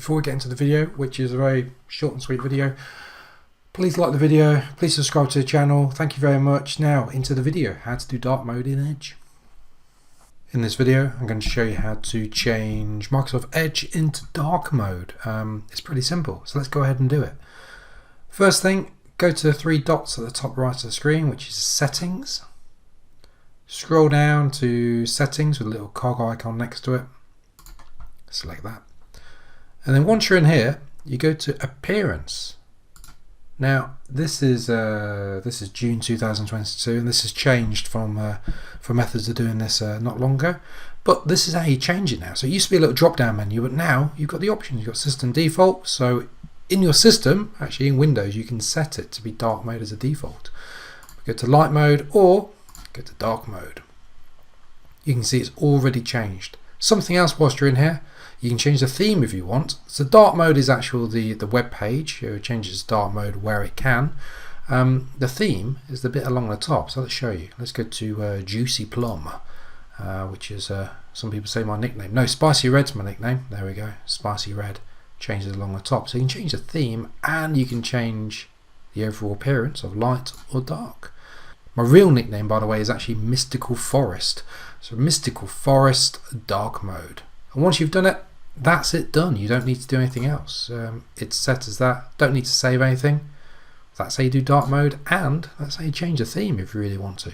before we get into the video, which is a very short and sweet video, please like the video, please subscribe to the channel. Thank you very much. Now into the video, how to do dark mode in Edge. In this video, I'm going to show you how to change Microsoft Edge into dark mode. It's pretty simple, so let's go ahead and do it. First thing, go to the three dots at the top right of the screen, which is Settings. Scroll down to Settings with a little cog icon next to it. Select that. And then once you're in here, you go to Appearance. Now this is June 2022, and this has changed from methods of doing this not long ago. But this is how you change it now. So it used to be a little drop-down menu, but now you've got the options. You've got System Default. So in your system, actually in Windows, you can set it to be dark mode as a default. Go to light mode or go to dark mode. You can see it's already changed. Something else whilst you're in here, you can change the theme if you want. So dark mode is actually the web page. It changes dark mode where it can. The theme is the bit along the top. So let's show you. Let's go to Juicy Plum, which is some people say my nickname. No, Spicy Red's my nickname. There we go. Spicy Red changes along the top. So you can change the theme and you can change the overall appearance of light or dark. My real nickname, by the way, is actually Mystical Forest. So Mystical Forest dark mode. And once you've done it, that's it done. You don't need to do anything else. It's set as that. Don't need to save anything. That's how you do dark mode, and that's how you change the theme if you really want to.